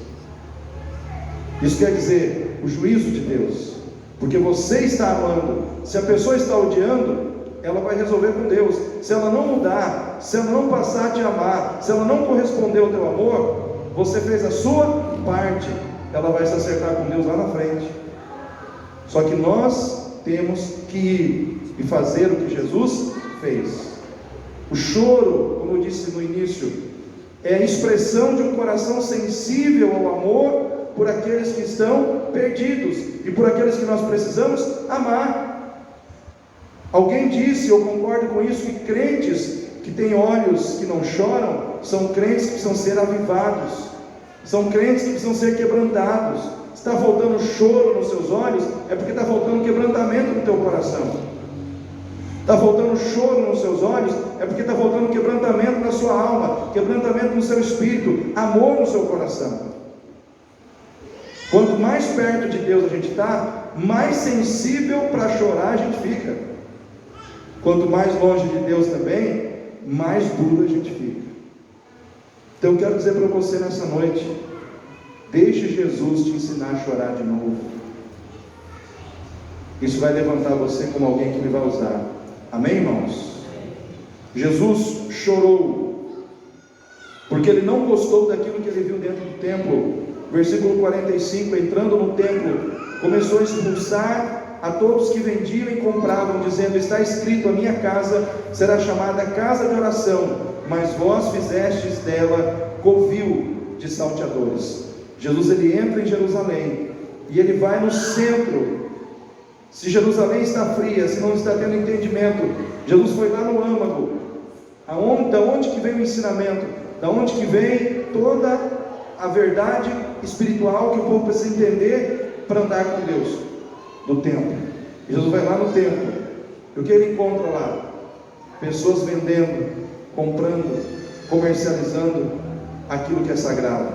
Isso quer dizer o juízo de Deus, porque você está amando. Se a pessoa está odiando, ela vai resolver com Deus. Se ela não mudar, se ela não passar a te amar, se ela não corresponder ao teu amor, você fez a sua parte. Ela vai se acertar com Deus lá na frente. Só que nós temos que ir e fazer o que Jesus fez. O choro, como eu disse no início, é a expressão de um coração sensível ao amor por aqueles que estão perdidos e por aqueles que nós precisamos amar. Alguém disse, eu concordo com isso, que crentes que têm olhos que não choram são crentes que precisam ser avivados, são crentes que precisam ser quebrantados. Se está faltando choro nos seus olhos, é porque está faltando quebrantamento no teu coração. Está faltando choro nos seus olhos, é porque está faltando quebrantamento na sua alma, quebrantamento no seu espírito, amor no seu coração. Quanto mais perto de Deus a gente está, mais sensível para chorar a gente fica. Quanto mais longe de Deus também, mais duro a gente fica. Então eu quero dizer para você nessa noite, deixe Jesus te ensinar a chorar de novo. Isso vai levantar você como alguém que Ele vai usar. Amém, irmãos? Jesus chorou, porque Ele não gostou daquilo que Ele viu dentro do templo. Versículo 45, entrando no templo, começou a expulsar a todos que vendiam e compravam, dizendo, está escrito, a minha casa será chamada casa de oração, mas vós fizestes dela covil de salteadores. Jesus, Ele entra em Jerusalém, e Ele vai no centro. Se Jerusalém está fria, se não está tendo entendimento, Jesus foi lá no âmago. Da onde que vem o ensinamento? Da onde que vem toda a verdade espiritual que o povo precisa entender para andar com Deus? Do templo. Jesus vai lá no templo. E o que ele encontra lá? Pessoas vendendo, comprando, comercializando aquilo que é sagrado.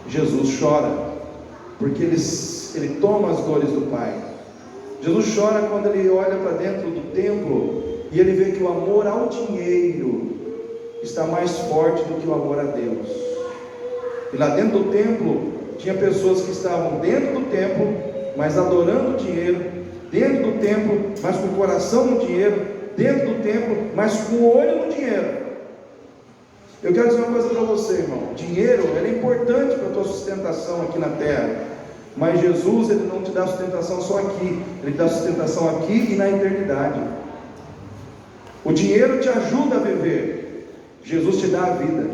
Jesus chora, porque ele toma as dores do Pai. Jesus chora quando ele olha para dentro do templo e ele vê que o amor ao dinheiro está mais forte do que o amor a Deus. E lá dentro do templo tinha pessoas que estavam dentro do templo, mas adorando o dinheiro, dentro do templo, mas com o coração no dinheiro, dentro do templo, mas com o olho no dinheiro. Eu quero dizer uma coisa para você, irmão. Dinheiro é importante para a tua sustentação aqui na terra, mas Jesus, Ele não te dá sustentação só aqui, Ele dá sustentação aqui e na eternidade. O dinheiro te ajuda a viver, Jesus te dá a vida.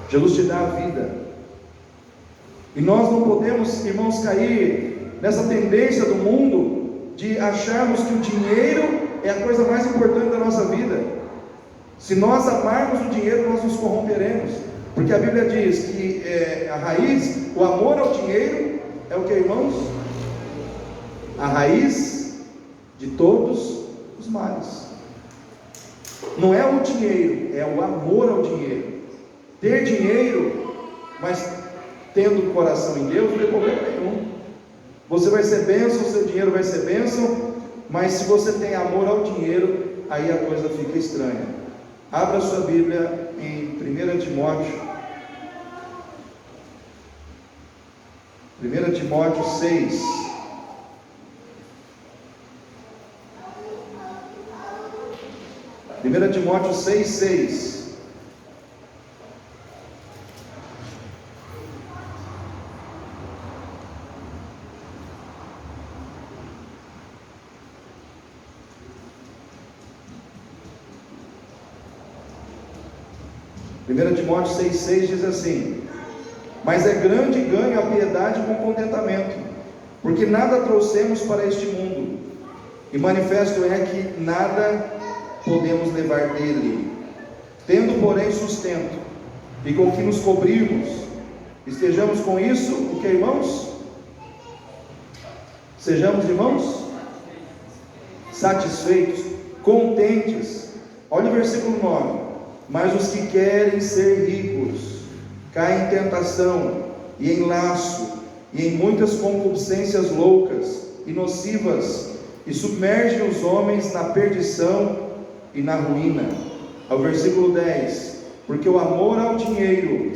Jesus te dá a vida. E nós não podemos, irmãos, cair nessa tendência do mundo de acharmos que o dinheiro é a coisa mais importante da nossa vida. Se nós amarmos o dinheiro, nós nos corromperemos. Porque a Bíblia diz que a raiz, o amor ao dinheiro, é o que, irmãos? A raiz de todos os males. Não é o dinheiro, é o amor ao dinheiro. Ter dinheiro, mas tendo o coração em Deus, não tem problema nenhum. Você vai ser bênção, seu dinheiro vai ser bênção, mas se você tem amor ao dinheiro, aí a coisa fica estranha. Abra sua Bíblia em 1 Timóteo. 1 Timóteo 6. Primeira Timóteo 6:6. Primeira Timóteo 6:6 diz assim: mas é grande ganho a piedade com contentamento, porque nada trouxemos para este mundo, e manifesto é que nada podemos levar dele. Tendo, porém, sustento, e com que nos cobrirmos, estejamos com isso, o que, irmãos? Sejamos, irmãos, satisfeitos, contentes. Olha o versículo 9: mas os que querem ser ricos caem em tentação e em laço e em muitas concupiscências loucas e nocivas, e submergem os homens na perdição e na ruína. Ao versículo 10: porque o amor ao dinheiro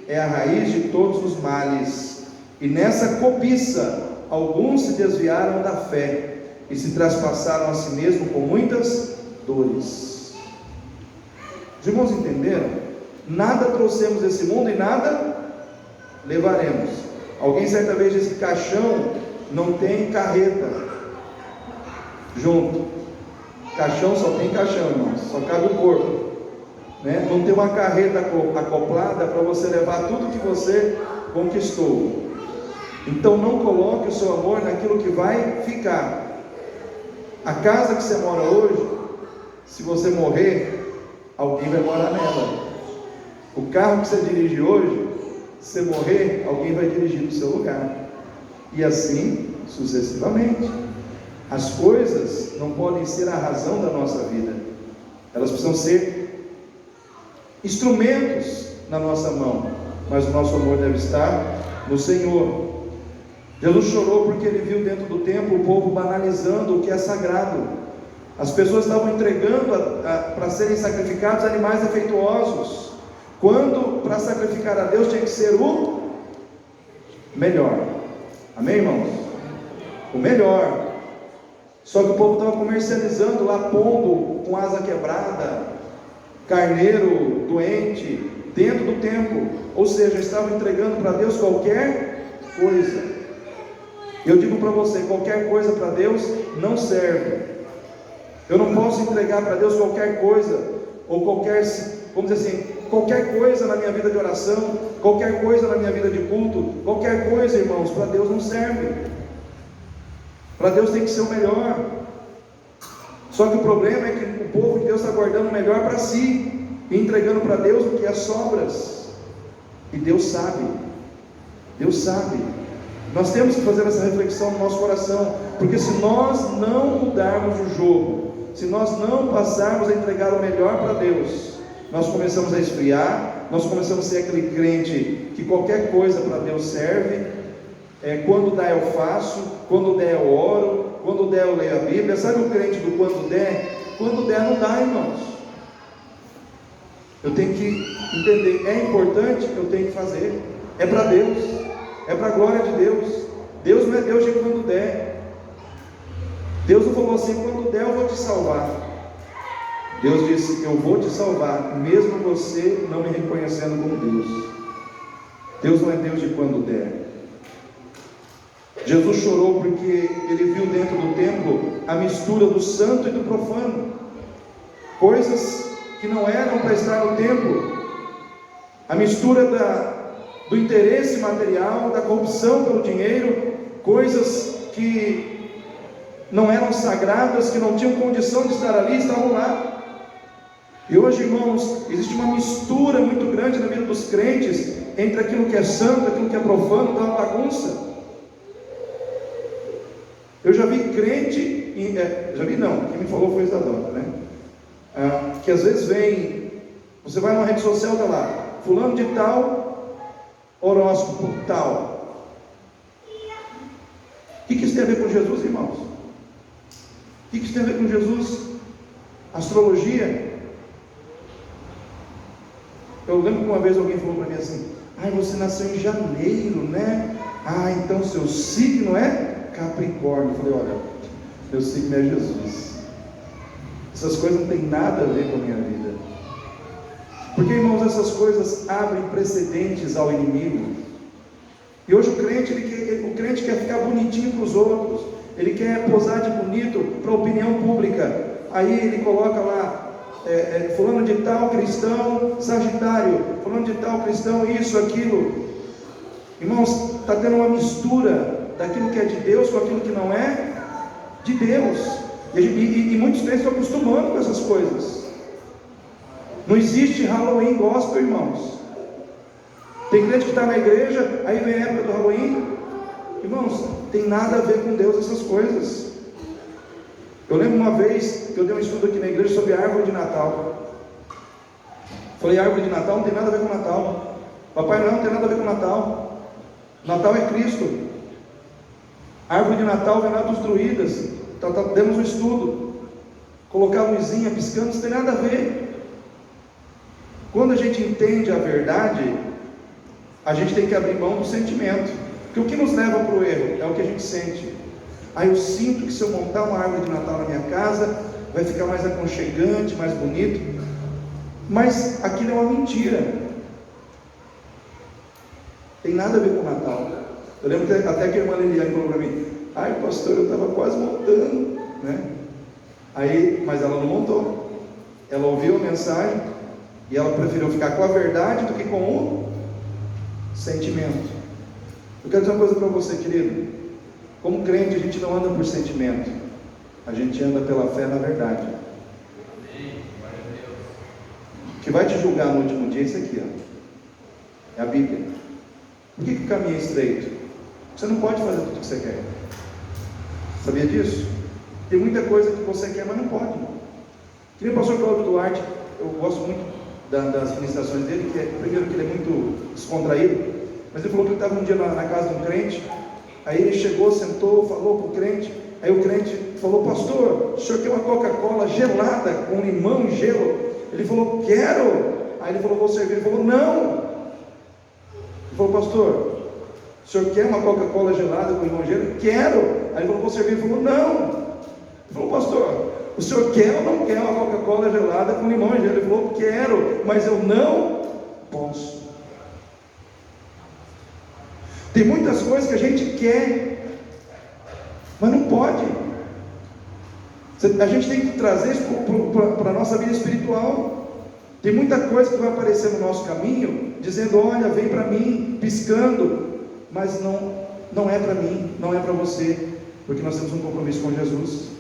é a raiz de todos os males, e nessa cobiça alguns se desviaram da fé e se traspassaram a si mesmos com muitas dores. Os irmãos entenderam? Nada trouxemos desse mundo e nada levaremos. Alguém certa vez disse que caixão não tem carreta junto. Caixão só tem caixão, irmãos, só cabe o corpo, né? Não tem uma carreta acoplada para você levar tudo que você conquistou. Então não coloque o seu amor naquilo que vai ficar. A casa que você mora hoje, se você morrer, alguém vai morar nela. O carro que você dirige hoje, se você morrer, alguém vai dirigir no seu lugar. E assim sucessivamente. As coisas não podem ser a razão da nossa vida. Elas precisam ser instrumentos na nossa mão, mas o nosso amor deve estar no Senhor. Jesus chorou porque ele viu dentro do templo o povo banalizando o que é sagrado. As pessoas estavam entregando para serem sacrificados animais defeituosos, quando para sacrificar a Deus tinha que ser o melhor. Amém, irmãos? O melhor. Só que o povo estava comercializando lá pombo com asa quebrada, carneiro doente, dentro do templo. Ou seja, estavam entregando para Deus qualquer coisa. Eu digo para você, qualquer coisa para Deus não serve. Eu não posso entregar para Deus qualquer coisa, ou qualquer, vamos dizer assim, qualquer coisa na minha vida de oração, qualquer coisa na minha vida de culto, qualquer coisa, irmãos, para Deus não serve. Para Deus tem que ser o melhor. Só que o problema é que o povo de Deus está guardando o melhor para si, e entregando para Deus o que é sobras. E Deus sabe. Deus sabe. Nós temos que fazer essa reflexão no nosso coração, porque se nós não mudarmos o jogo, se nós não passarmos a entregar o melhor para Deus, nós começamos a esfriar, nós começamos a ser aquele crente que qualquer coisa para Deus serve. Quando dá eu faço, quando der eu oro, quando der eu leio a Bíblia. Sabe o crente do quando der? Quando der não dá, irmãos. Eu tenho que entender, é importante, eu tenho que fazer, é para Deus, é para a glória de Deus. Deus não é Deus de quando der. Deus não falou assim, quando der eu vou te salvar. Deus disse, eu vou te salvar, mesmo você não me reconhecendo como Deus. Deus não é Deus de quando der. Jesus chorou porque ele viu dentro do templo a mistura do santo e do profano, coisas que não eram para estar no templo. A mistura do interesse material, da corrupção pelo dinheiro, coisas que não eram sagradas, que não tinham condição de estar ali, estavam lá. E hoje, irmãos, existe uma mistura muito grande na vida dos crentes entre aquilo que é santo, aquilo que é profano, dá uma bagunça. Eu já vi crente, quem me falou foi o Isadora, né? Que às vezes vem, você vai numa rede social, tá lá, fulano de tal, horóscopo tal. O que isso tem a ver com Jesus, irmãos? O que isso tem a ver com Jesus? Astrologia? Eu lembro que uma vez alguém falou para mim assim: você nasceu em janeiro, né? Então seu signo é Capricórnio. Eu falei: olha, meu signo é Jesus. Essas coisas não tem nada a ver com a minha vida. Porque, irmãos, essas coisas abrem precedentes ao inimigo. E hoje o crente quer ficar bonitinho para os outros. Ele quer posar de bonito para a opinião pública. Aí ele coloca lá, fulano de tal cristão Sagitário, fulano de tal cristão isso, aquilo. Irmãos, está tendo uma mistura daquilo que é de Deus com aquilo que não é de Deus. E muitos crentes estão acostumando com essas coisas. Não existe Halloween gospel, irmãos. Tem crente que está na igreja, aí vem a época do Halloween. Irmãos, tem nada a ver com Deus essas coisas. Eu lembro uma vez que eu dei um estudo aqui na igreja sobre a árvore de Natal. Falei: árvore de Natal não tem nada a ver com Natal. Papai Noel não tem nada a ver com Natal. Natal é Cristo. A árvore de Natal vem lá dos druidas. Demos um estudo. Colocar a luzinha piscando, isso tem nada a ver. Quando a gente entende a verdade, a gente tem que abrir mão do sentimento. Porque o que nos leva para o erro é o que a gente sente. Eu sinto que se eu montar uma árvore de Natal na minha casa, vai ficar mais aconchegante, mais bonito. Mas aquilo é uma mentira. Tem nada a ver com o Natal. Eu lembro que até que a irmã Liliane falou para mim: pastor, eu estava quase montando, né? Mas ela não montou. Ela ouviu a mensagem e ela preferiu ficar com a verdade do que com o sentimento. Eu quero dizer uma coisa para você, querido. Como crente, a gente não anda por sentimento, a gente anda pela fé na verdade. O que vai te julgar no último dia é isso aqui, é a Bíblia. Por que o caminho é estreito? Você não pode fazer tudo o que você quer. Sabia disso? Tem muita coisa que você quer, mas não pode. Que nem o pastor Cláudio Duarte, eu gosto muito das ministrações dele, primeiro que ele é muito descontraído, mas ele falou que ele estava um dia na casa de um crente. Aí ele chegou, sentou, falou para o crente. Aí o crente falou: pastor, o senhor quer uma Coca-Cola gelada com limão e gelo? Ele falou: quero. Aí ele falou: vou servir. Ele falou: não. Ele falou: pastor, o senhor quer uma Coca-Cola gelada com limão e gelo? Quero. Aí ele falou: vou servir. Ele falou: não. Ele falou: pastor, o senhor quer ou não quer uma Coca-Cola gelada com limão e gelo? Ele falou: quero, mas eu não posso. Tem muitas coisas que a gente quer, mas não pode. A gente tem que trazer isso para a nossa vida espiritual. Tem muita coisa que vai aparecer no nosso caminho, dizendo: olha, vem para mim, piscando, mas não é para mim, não é para você, porque nós temos um compromisso com Jesus.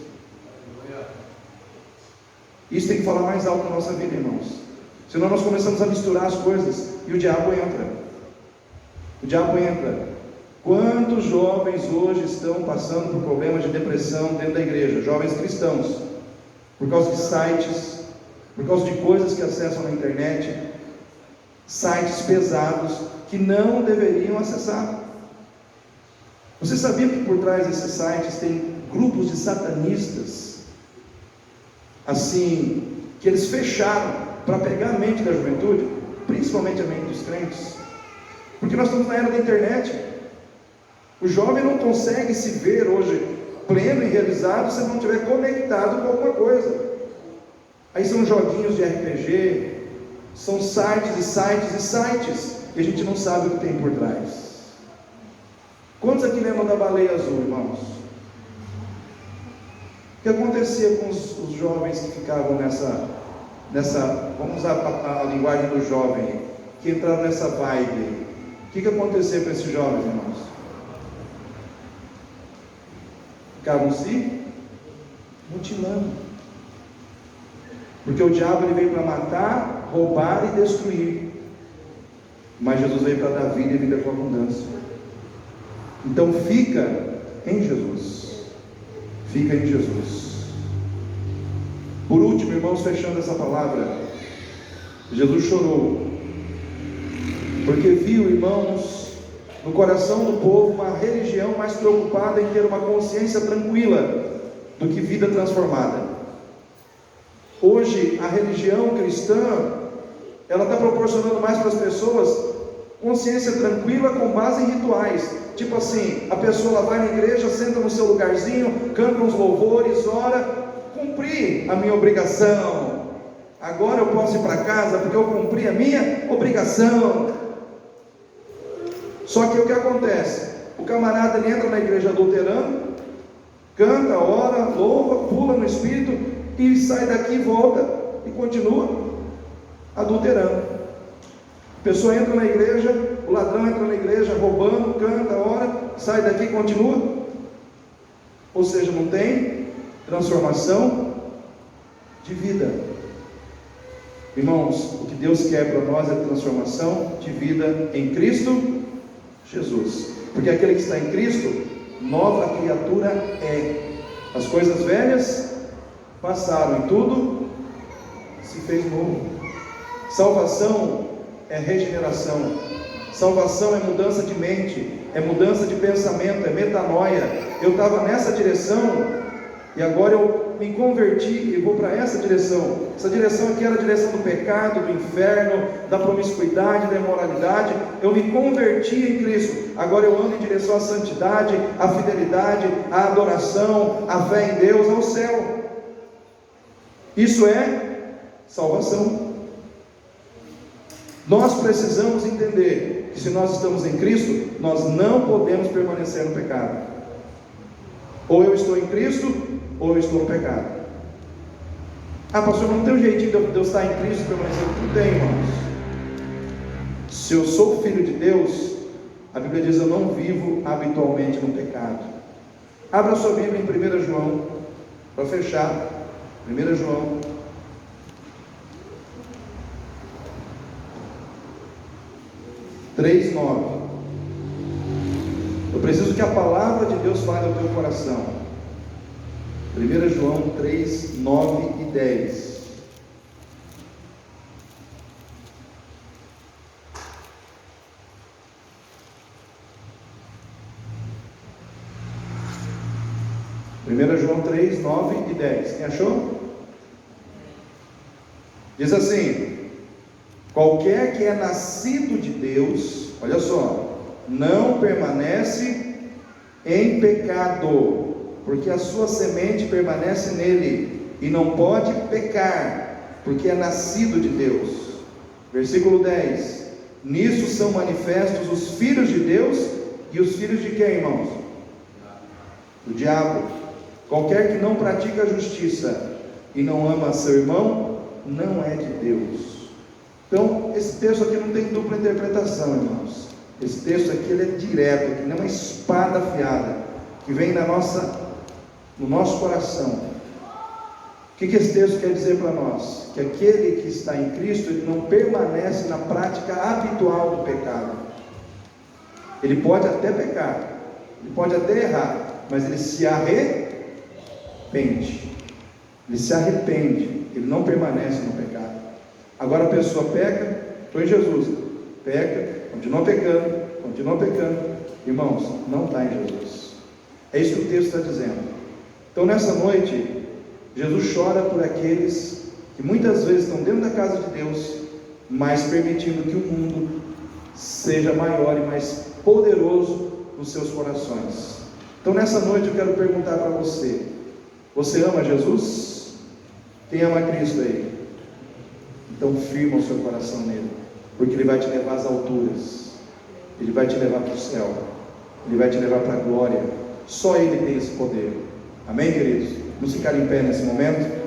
Isso tem que falar mais alto na nossa vida, irmãos. Senão nós começamos a misturar as coisas e o diabo entra. O diabo entra. Quantos jovens hoje estão passando por problemas de depressão dentro da igreja? Jovens cristãos, por causa de sites, por causa de coisas que acessam na internet, sites pesados que não deveriam acessar. Você sabia que por trás desses sites tem grupos de satanistas, assim, que eles fecharam para pegar a mente da juventude, principalmente a mente dos crentes? Porque nós estamos na era da internet. O jovem não consegue se ver hoje pleno e realizado se não estiver conectado com alguma coisa. Aí são joguinhos de RPG, são sites e sites e sites, e a gente não sabe o que tem por trás. Quantos aqui lembram da baleia azul, irmãos? O que acontecia com os jovens que ficavam vamos usar a linguagem do jovem, que entraram nessa vibe. O que aconteceu com esses jovens, irmãos? Ficavam se mutilando. Porque o diabo ele veio para matar, roubar e destruir. Mas Jesus veio para dar vida e vida com abundância. Então fica em Jesus. Fica em Jesus. Por último, irmãos, fechando essa palavra, Jesus chorou, porque viu, irmãos, no coração do povo uma religião mais preocupada em ter uma consciência tranquila do que vida transformada. Hoje a religião cristã, ela está proporcionando mais para as pessoas consciência tranquila com base em rituais. Tipo assim, a pessoa ela vai na igreja, senta no seu lugarzinho, canta uns louvores, ora, cumpri a minha obrigação, agora eu posso ir para casa porque eu cumpri a minha obrigação. Só que o que acontece? O camarada ele entra na igreja adulterando, canta, ora, louva, pula no espírito e sai daqui, volta e continua adulterando. A pessoa entra na igreja, o ladrão entra na igreja roubando, canta, ora, sai daqui e continua. Ou seja, não tem transformação de vida. Irmãos, o que Deus quer para nós é transformação de vida em Cristo Jesus. Porque aquele que está em Cristo, nova criatura é. As coisas velhas passaram e tudo se fez novo. Salvação é regeneração. Salvação é mudança de mente, é mudança de pensamento, é metanoia. Eu estava nessa direção e agora eu me converti e vou para essa direção. Essa direção aqui era a direção do pecado, do inferno, da promiscuidade, da imoralidade. Eu me converti em Cristo. Agora eu ando em direção à santidade, à fidelidade, à adoração, à fé em Deus, ao céu. Isso é salvação. Nós precisamos entender que se nós estamos em Cristo, nós não podemos permanecer no pecado. Ou eu estou em Cristo, ou eu estou no pecado. Ah, pastor, não tem um jeitinho de eu estar em Cristo e permanecer? Não tem, irmãos. Se eu sou filho de Deus, a Bíblia diz: eu não vivo habitualmente no pecado. Abra sua Bíblia em 1 João, para fechar. 1 João 3:9. Eu preciso que a palavra de Deus fale ao teu coração. 1 João 3, 9 e 10. João 3, 9 e 10. Quem achou? Diz assim: qualquer que é nascido de Deus, olha só, não permanece em pecado, porque a sua semente permanece nele, e não pode pecar, porque é nascido de Deus. Versículo 10: nisso são manifestos os filhos de Deus e os filhos de quem, irmãos? Do diabo. Qualquer que não pratica a justiça e não ama seu irmão, não é de Deus. Então, esse texto aqui não tem dupla interpretação, irmãos. Esse texto aqui ele é direto, que nem uma espada afiada, que vem no nosso coração. O que esse texto quer dizer para nós? Que aquele que está em Cristo, ele não permanece na prática habitual do pecado. Ele pode até pecar, ele pode até errar, mas ele se arrepende. Ele se arrepende, ele não permanece no pecado. Agora a pessoa peca, estou em Jesus, peca, continua pecando, irmãos, não está em Jesus. É isso que o texto está dizendo. Então nessa noite, Jesus chora por aqueles que muitas vezes estão dentro da casa de Deus, mas permitindo que o mundo seja maior e mais poderoso nos seus corações. Então nessa noite eu quero perguntar para você: você ama Jesus? Quem ama Cristo aí? Então firma o seu coração nele, porque ele vai te levar às alturas, ele vai te levar para o céu, ele vai te levar para a glória. Só ele tem esse poder. Amém, queridos? Vamos ficar em pé nesse momento.